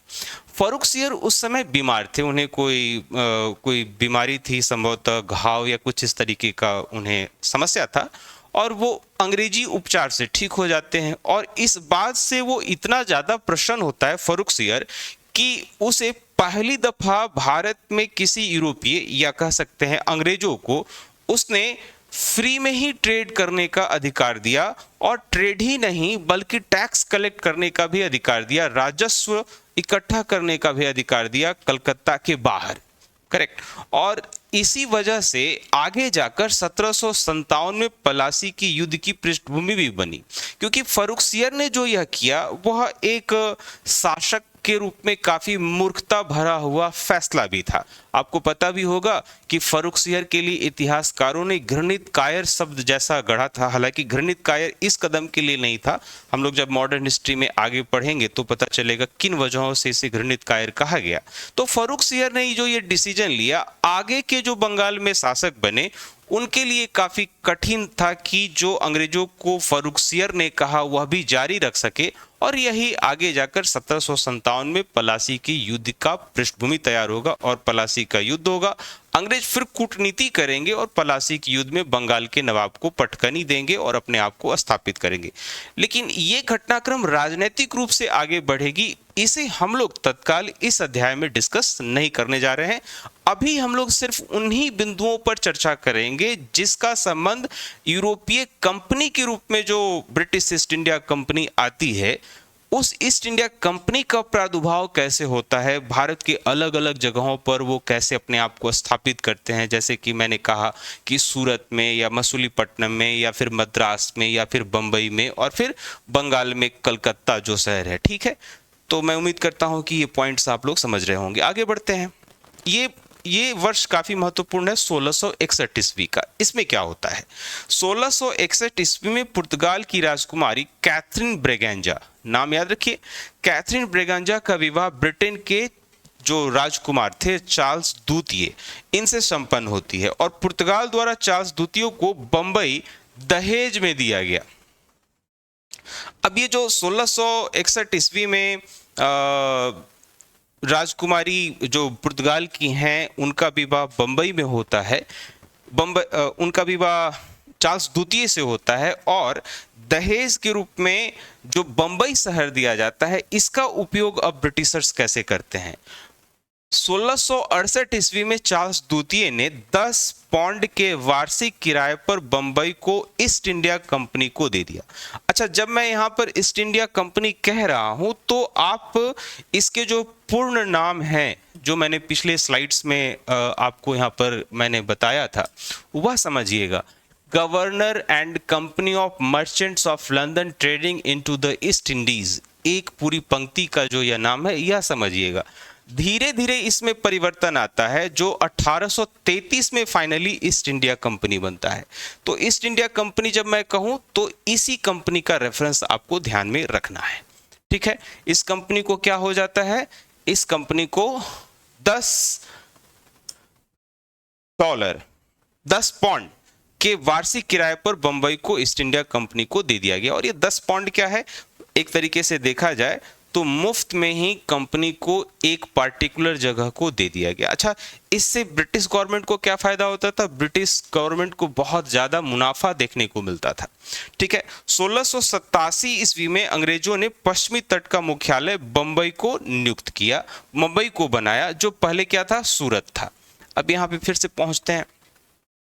फर्रुखसियर उस समय बीमार थे, उन्हें कोई बीमारी थी, संभवतः घाव या कुछ इस तरीके का उन्हें समस्या था, और वो अंग्रेजी उपचार से ठीक हो जाते हैं। और इस बात से वो इतना ज़्यादा प्रसन्न होता है फर्रुखसियर कि उसे पहली दफ़ा भारत में किसी यूरोपीय या कह सकते हैं अंग्रेजों को उसने फ्री में ही ट्रेड करने का अधिकार दिया, और ट्रेड ही नहीं बल्कि टैक्स कलेक्ट करने का भी अधिकार दिया, राजस्व इकट्ठा करने का भी अधिकार दिया कलकत्ता के बाहर। करेक्ट। और इसी वजह से आगे जाकर 1757 में पलासी की युद्ध की पृष्ठभूमि भी बनी, क्योंकि फर्रुखसियर ने जो यह किया वह एक शासक के रूप में काफी मूर्खता भरा हुआ फैसला भी था। आपको पता भी होगा कि फर्रुखसियर के लिए इतिहासकारों ने घृणित कायर शब्द जैसा गढ़ा था। हालांकि घृणित कायर इस कदम के लिए नहीं था, हम लोग जब मॉडर्न हिस्ट्री में आगे पढ़ेंगे तो पता चलेगा किन वजहों से इसे घृणित कायर कहा गया। तो फर्रुखसियर ने जो ये डिसीजन लिया, आगे के जो बंगाल में शासक बने उनके लिए काफी कठिन था कि जो अंग्रेजों को फर्रुखसियर ने कहा वह भी जारी रख सके, और यही आगे जाकर 1757 में पलासी की युद्ध का पृष्ठभूमि तैयार होगा और पलासी का युद्ध होगा। अंग्रेज फिर कूटनीति करेंगे और पलासी की युद्ध में बंगाल के नवाब को पटकनी देंगे और अपने आप को स्थापित करेंगे। लेकिन ये घटनाक्रम राजनीतिक रूप से आगे बढ़ेगी, इसे हम लोग तत्काल इस अध्याय में डिस्कस नहीं करने जा रहे हैं। अभी हम लोग सिर्फ उन्हीं बिंदुओं पर चर्चा करेंगे जिसका संबंध यूरोपीय कंपनी के रूप में जो ब्रिटिश ईस्ट इंडिया कंपनी आती है, उस ईस्ट इंडिया कंपनी का प्रादुर्भाव कैसे होता है, भारत के अलग अलग जगहों पर वो कैसे अपने आप को स्थापित करते हैं। जैसे कि मैंने कहा कि सूरत में या मसूलीपट्टनम में या फिर मद्रास में या फिर बंबई में और फिर बंगाल में कलकत्ता जो शहर है। ठीक है, तो मैं उम्मीद करता हूं कि ये पॉइंट्स आप लोग समझ रहे होंगे। आगे बढ़ते हैं। ये वर्ष काफी महत्वपूर्ण है, 1661 ईस्वी का। इसमें क्या होता है? 1661 ईस्वी में पुर्तगाल की राजकुमारी कैथरीन ब्रेगेंजा, नाम याद रखिए, कैथरीन ब्रेगेंजा का विवाह ब्रिटेन के जो राजकुमार थे चार्ल्स द्वितीय, इनसे संपन्न होती है, और पुर्तगाल द्वारा चार्ल्स द्वितीय को बंबई दहेज में दिया गया। अब ये जो 1661 ईस्वी में राजकुमारी जो पुर्तगाल की हैं उनका विवाह बंबई में होता है, उनका विवाह चार्ल्स द्वितीय से होता है, और दहेज के रूप में जो बंबई शहर दिया जाता है, इसका उपयोग अब ब्रिटिशर्स कैसे करते हैं? 1668 ईस्वी में चार्ल्स द्वितीय ने 10 पौंड के वार्षिक किराए पर बंबई को ईस्ट इंडिया कंपनी को दे दिया। अच्छा, जब मैं यहाँ पर ईस्ट इंडिया कंपनी कह रहा हूँ तो आप इसके जो पूर्ण नाम है, जो मैंने पिछले स्लाइड्स में आपको यहाँ पर मैंने बताया था, वह समझिएगा। Governor and company of Merchants of London trading into the east Indies, एक पूरी पंक्ति का जो यह नाम है, यह समझिएगा। धीरे धीरे इसमें परिवर्तन आता है, जो 1833 में फाइनली ईस्ट इंडिया कंपनी बनता है। तो ईस्ट इंडिया कंपनी जब मैं कहूं तो इसी कंपनी का रेफरेंस आपको ध्यान में रखना है। ठीक है, इस कंपनी को क्या हो जाता है? इस कंपनी को 10 डॉलर 10 पाउंड के वार्षिक किराए पर बंबई को ईस्ट इंडिया कंपनी को दे दिया गया। और ये 10 पाउंड क्या है, एक तरीके से देखा जाए तो मुफ्त में ही कंपनी को एक पार्टिकुलर जगह को दे दिया गया। अच्छा, इससे ब्रिटिश गवर्नमेंट को क्या फायदा होता था? ब्रिटिश गवर्नमेंट को बहुत ज्यादा मुनाफा देखने को मिलता था। ठीक है, 1687 ईस्वी में अंग्रेजों ने पश्चिमी तट का मुख्यालय बंबई को नियुक्त किया, मुंबई को बनाया, जो पहले क्या था, सूरत था। अब यहाँ पे फिर से पहुंचते हैं।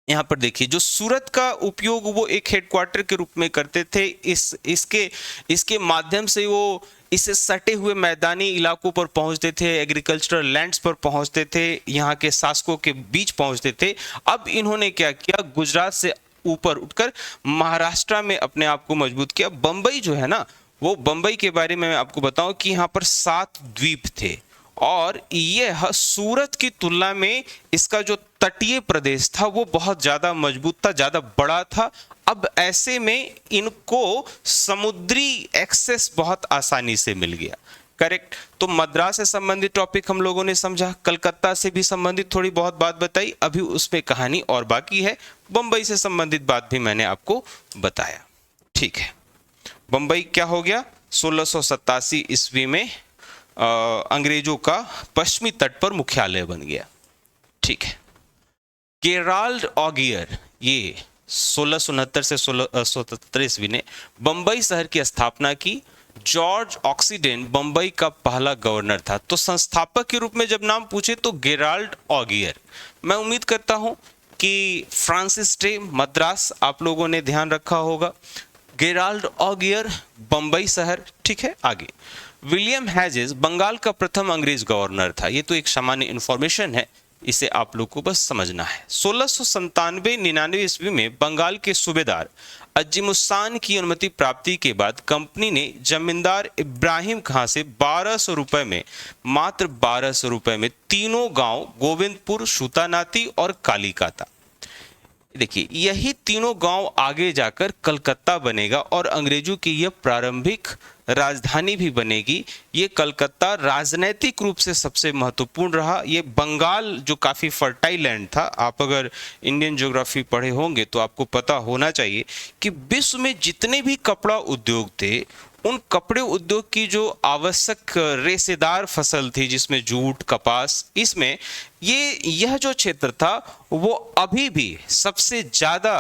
यहाँ पर देखिए, जो सूरत का उपयोग वो एक हेडक्वार्टर के रूप में करते थे। इसके माध्यम से वो इससे सटे हुए मैदानी इलाकों पर पहुंचते थे, एग्रीकल्चरल लैंड्स पर पहुंचते थे, यहाँ के शासकों के बीच पहुंचते थे। अब इन्होंने क्या किया, गुजरात से ऊपर उठकर महाराष्ट्र में अपने आप को मजबूत किया। बंबई जो है ना, वो बंबई के बारे में मैं आपको बताऊं कि यहाँ पर 7 द्वीप थे और यह सूरत की तुलना में इसका जो तटीय प्रदेश था वो बहुत ज्यादा मजबूत था, ज्यादा बड़ा था। अब ऐसे में इनको समुद्री एक्सेस बहुत आसानी से मिल गया। करेक्ट। तो मद्रास से संबंधित टॉपिक हम लोगों ने समझा, कलकत्ता से भी संबंधित थोड़ी बहुत बात बताई, अभी उसमें कहानी और बाकी है। बंबई से संबंधित बात भी मैंने आपको बताया। ठीक है, बंबई क्या हो गया, 1687 ईस्वी में अंग्रेजों का पश्चिमी तट पर मुख्यालय बन गया। ठीक है, गेराल्ड ऑगियर ये 1669 से 1677 ईस्वी ने बंबई शहर की स्थापना की। जॉर्ज ऑक्सीडेंट बंबई का पहला गवर्नर था। तो संस्थापक के रूप में जब नाम पूछे तो गेराल्ड ऑगियर। मैं उम्मीद करता हूं कि फ्रांसिस टे मद्रास आप लोगों ने ध्यान रखा होगा। गेराल्ड ऑगियर, बंबई शहर। ठीक है, आगे विलियम हैजेस बंगाल का प्रथम अंग्रेज गवर्नर था। ये तो एक सामान्य इंफॉर्मेशन है, इसे आप लोग को बस समझना है। 1697-99 ईस्वी में बंगाल के सूबेदार अजीमुस्तान की अनुमति प्राप्ति के बाद कंपनी ने जमींदार इब्राहिम खां से 1200 रुपए में, मात्र 1200 रुपए में तीनों गांव गोविंदपुर, सूतानाती और कालीकाता, देखिए यही तीनों गांव आगे जाकर कलकत्ता बनेगा और अंग्रेजों की यह प्रारंभिक राजधानी भी बनेगी। ये कलकत्ता राजनैतिक रूप से सबसे महत्वपूर्ण रहा। ये बंगाल जो काफ़ी फर्टाइल लैंड था, आप अगर इंडियन ज्योग्राफी पढ़े होंगे तो आपको पता होना चाहिए कि विश्व में जितने भी कपड़ा उद्योग थे, उन कपड़े उद्योग की जो आवश्यक रेशेदार फसल थी, जिसमें जूट, कपास, इसमें यह जो क्षेत्र था वो अभी भी सबसे ज़्यादा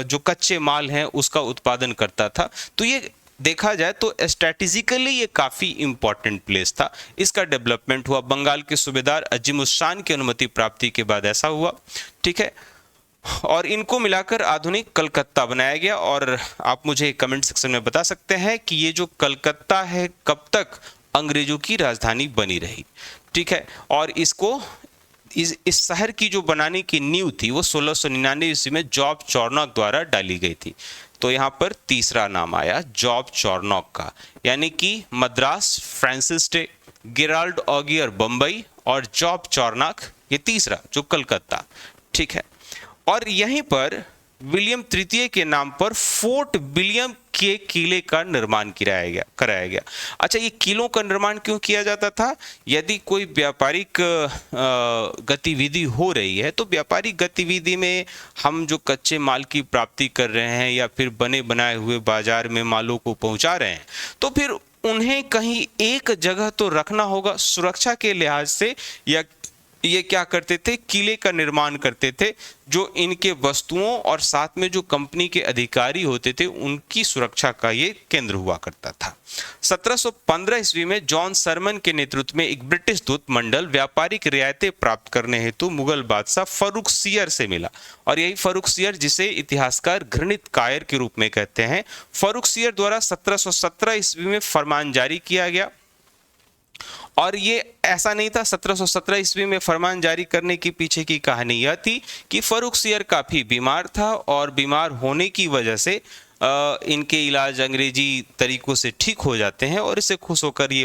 जो कच्चे माल हैं उसका उत्पादन करता था। तो ये देखा जाए तो स्ट्रैटेजिकली ये काफ़ी इंपॉर्टेंट प्लेस था। इसका डेवलपमेंट हुआ बंगाल के सूबेदार अजीमुस्तान की अनुमति प्राप्ति के बाद, ऐसा हुआ। ठीक है, और इनको मिलाकर आधुनिक कलकत्ता बनाया गया। और आप मुझे कमेंट सेक्शन में बता सकते हैं कि ये जो कलकत्ता है कब तक अंग्रेजों की राजधानी बनी रही। ठीक है, और इसको इस शहर की जो बनाने की नींव थी वो 1699 ईस्वी में जॉब चॉर्नॉक द्वारा डाली गई थी। तो यहाँ पर तीसरा नाम आया जॉब चॉर्नॉक का, यानी कि मद्रास फ्रांसिस टे, गेराल्ड ऑगियर बंबई और जॉब चॉर्नॉक ये तीसरा जो कलकत्ता। ठीक है, और यहीं पर विलियम तृतीय के नाम पर फोर्ट विलियम के किले का निर्माण कराया गया। अच्छा, ये किलों का निर्माण क्यों किया जाता था? यदि कोई व्यापारिक गतिविधि हो रही है तो व्यापारिक गतिविधि में हम जो कच्चे माल की प्राप्ति कर रहे हैं या फिर बने बनाए हुए बाजार में मालों को पहुंचा रहे हैं, तो फिर उन्हें कहीं एक जगह तो रखना होगा। सुरक्षा के लिहाज से या ये क्या करते थे, किले का निर्माण करते थे, जो इनके वस्तुओं और साथ में जो कंपनी के अधिकारी होते थे उनकी सुरक्षा का ये केंद्र हुआ करता था। 1715 ईस्वी में जॉन सरमन के नेतृत्व में एक ब्रिटिश दूत मंडल व्यापारिक रियायतें प्राप्त करने हेतु मुगल बादशाह फर्रुखसियर से मिला। और यही फर्रुखसियर जिसे इतिहासकार घृणित कायर के रूप में कहते हैं, फर्रुखसियर द्वारा 1717 ईस्वी में फरमान जारी किया गया। और ये ऐसा नहीं था, 1717 ईस्वी में फरमान जारी करने के पीछे की कहानी यह थी कि फर्रुखसियर काफ़ी बीमार था और बीमार होने की वजह से इनके इलाज अंग्रेजी तरीकों से ठीक हो जाते हैं और इससे खुश होकर ये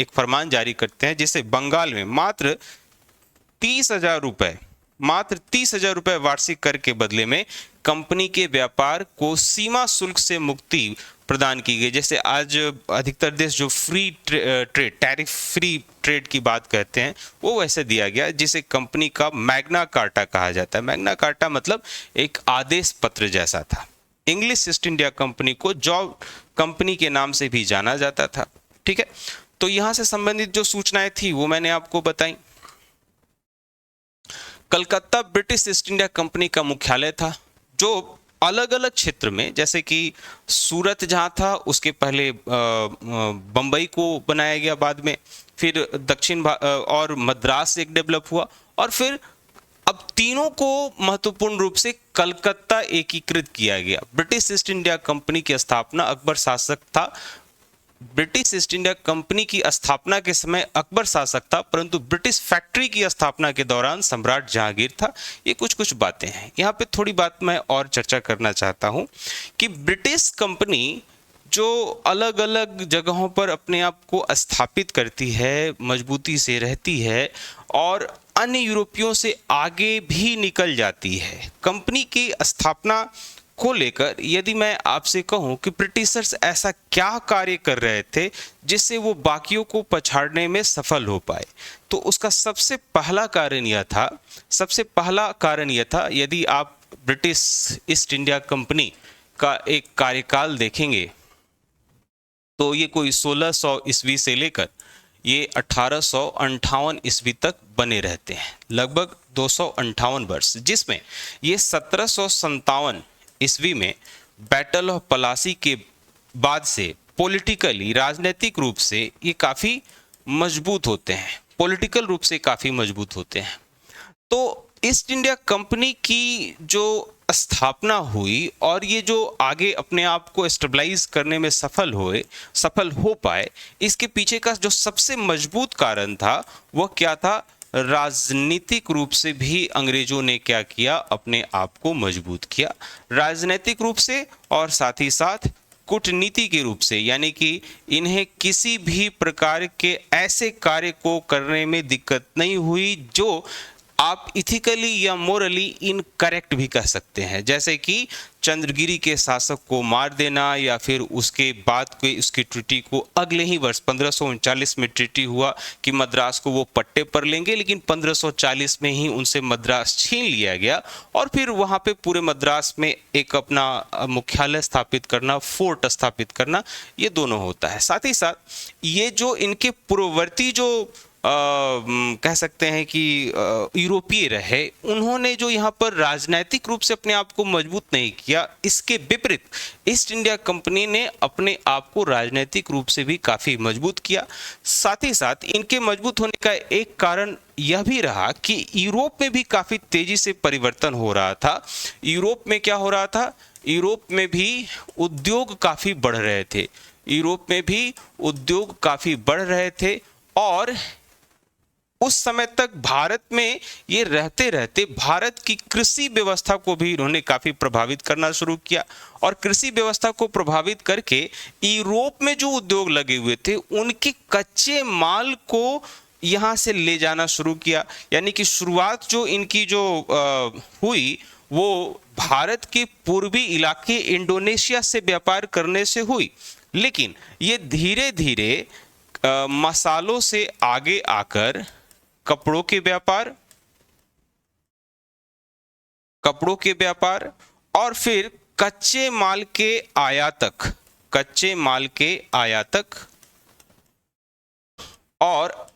एक फरमान जारी करते हैं जिसे बंगाल में मात्र 30,000 रुपए वार्षिक कर के बदले में कंपनी के व्यापार को सीमा शुल्क से मुक्ति प्रदान की गई। जैसे आज अधिकतर देश जो free trade, tariff free trade की बात कहते हैं, वो वैसे दिया गया, जिसे कंपनी का मैग्ना कार्टा कहा जाता है। मैग्ना कार्टा मतलब एक आदेश पत्र जैसा था। इंग्लिश ईस्ट इंडिया कंपनी को जॉब कंपनी के नाम से भी जाना जाता था। ठीक है, तो यहां से संबंधित जो सूचनाएं थी वो मैंने आपको बताई। Calcutta British east India company का मुख्यालय था, जो अलग अलग क्षेत्र में, जैसे कि सूरत जहां था, उसके पहले बंबई को बनाया गया बाद में, फिर दक्षिण और मद्रास एक डेवलप हुआ, और फिर अब तीनों को महत्वपूर्ण रूप से कलकत्ता एकीकृत किया गया। ब्रिटिश ईस्ट इंडिया कंपनी की स्थापना अकबर शासक था। ब्रिटिश ईस्ट इंडिया कंपनी की स्थापना के समय अकबर शासक था, परंतु ब्रिटिश फैक्ट्री की स्थापना के दौरान सम्राट जहांगीर था। ये कुछ बातें हैं। यहाँ पे थोड़ी बात मैं और चर्चा करना चाहता हूँ कि ब्रिटिश कंपनी जो अलग अलग जगहों पर अपने आप को स्थापित करती है, मजबूती से रहती है और अन्य यूरोपियों से आगे भी निकल जाती है। कंपनी की स्थापना को लेकर यदि मैं आपसे कहूं कि ब्रिटिशर्स ऐसा क्या कार्य कर रहे थे जिससे वो बाकियों को पछाड़ने में सफल हो पाए, तो उसका सबसे पहला कारण यह था, यदि आप ब्रिटिश ईस्ट इंडिया कंपनी का एक कार्यकाल देखेंगे तो ये कोई 1600 ईस्वी से लेकर ये 1858 ईस्वी तक बने रहते हैं, लगभग 258 वर्ष, जिसमें ये 1757 ईस्वी में बैटल ऑफ पलासी के बाद से पॉलिटिकली, राजनीतिक रूप से ये काफ़ी मजबूत होते हैं, पॉलिटिकल रूप से काफ़ी मजबूत होते हैं। तो ईस्ट इंडिया कंपनी की जो स्थापना हुई और ये जो आगे अपने आप को स्टेबलाइज करने में सफल हो पाए, इसके पीछे का जो सबसे मजबूत कारण था वो क्या था? राजनीतिक रूप से भी अंग्रेजों ने क्या किया? अपने आप को मजबूत किया, राजनीतिक रूप से और साथ ही साथ कूटनीति के रूप से, यानी कि इन्हें किसी भी प्रकार के ऐसे कार्य को करने में दिक्कत नहीं हुई जो आप इथिकली या मोरली इनकरेक्ट भी कह सकते हैं, जैसे कि चंद्रगिरी के शासक को मार देना, या फिर उसके बाद के उसकी ट्रीटी को अगले ही वर्ष 1539 में ट्रीटी हुआ कि मद्रास को वो पट्टे पर लेंगे, लेकिन 1540 में ही उनसे मद्रास छीन लिया गया और फिर वहाँ पे पूरे मद्रास में एक अपना मुख्यालय स्थापित करना, फोर्ट स्थापित करना, ये दोनों होता है। साथ ही साथ ये जो इनके पूर्ववर्ती जो कह सकते हैं कि यूरोपीय रहे, उन्होंने जो यहाँ पर राजनीतिक रूप से अपने आप को मजबूत नहीं किया, इसके विपरीत ईस्ट इंडिया कंपनी ने अपने आप को राजनीतिक रूप से भी काफ़ी मजबूत किया। साथ ही साथ इनके मजबूत होने का एक कारण यह भी रहा कि यूरोप में भी काफ़ी तेजी से परिवर्तन हो रहा था। यूरोप में क्या हो रहा था? यूरोप में भी उद्योग काफ़ी बढ़ रहे थे, और उस समय तक भारत में ये रहते रहते भारत की कृषि व्यवस्था को भी इन्होंने काफी प्रभावित करना शुरू किया, और कृषि व्यवस्था को प्रभावित करके यूरोप में जो उद्योग लगे हुए थे उनके कच्चे माल को यहाँ से ले जाना शुरू किया। यानी कि शुरुआत जो इनकी जो हुई वो भारत के पूर्वी इलाके इंडोनेशिया से व्यापार करने से हुई, लेकिन ये धीरे धीरे मसालों से आगे आकर कपड़ों के व्यापार और फिर कच्चे माल के आयातक और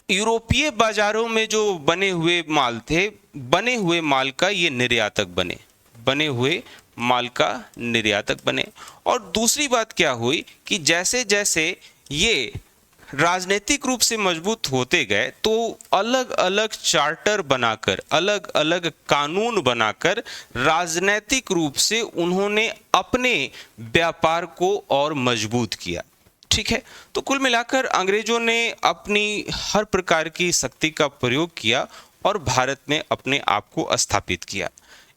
यूरोपीय बाजारों में जो बने हुए माल थे, बने हुए माल का ये निर्यातक बने। और दूसरी बात क्या हुई कि जैसे जैसे ये राजनीतिक रूप से मजबूत होते गए तो अलग अलग चार्टर बनाकर, अलग अलग कानून बनाकर राजनीतिक रूप से उन्होंने अपने व्यापार को और मजबूत किया। ठीक है, तो कुल मिलाकर अंग्रेजों ने अपनी हर प्रकार की शक्ति का प्रयोग किया और भारत में अपने आप को स्थापित किया।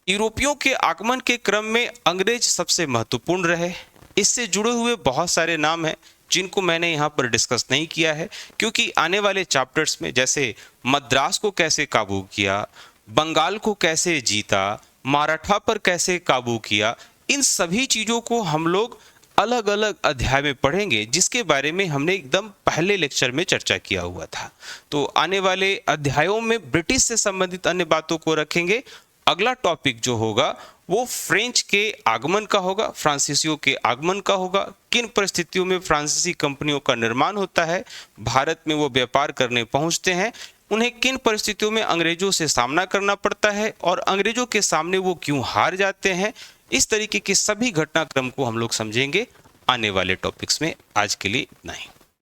यूरोपियों के आगमन के क्रम में अंग्रेज सबसे महत्वपूर्ण रहे। इससे जुड़े हुए बहुत सारे नाम हैं जिनको मैंने यहाँ पर डिस्कस नहीं किया है, क्योंकि आने वाले चैप्टर्स में जैसे मद्रास को कैसे काबू किया, बंगाल को कैसे जीता, मराठा पर कैसे काबू किया, इन सभी चीज़ों को हम लोग अलग अलग अध्याय में पढ़ेंगे, जिसके बारे में हमने एकदम पहले लेक्चर में चर्चा किया हुआ था। तो आने वाले अध्यायों में ब्रिटिश से संबंधित अन्य बातों को रखेंगे। अगला टॉपिक जो होगा वो फ्रेंच के आगमन का होगा, फ्रांसीसियों के आगमन का होगा, किन परिस्थितियों में फ्रांसीसी कंपनियों का निर्माण होता है, भारत में वो व्यापार करने पहुंचते हैं, उन्हें किन परिस्थितियों में अंग्रेजों से सामना करना पड़ता है और अंग्रेजों के सामने वो क्यों हार जाते हैं। इस तरीके के सभी घटनाक्रम को हम लोग समझेंगे आने वाले टॉपिक्स में। आज के लिए इतना ही।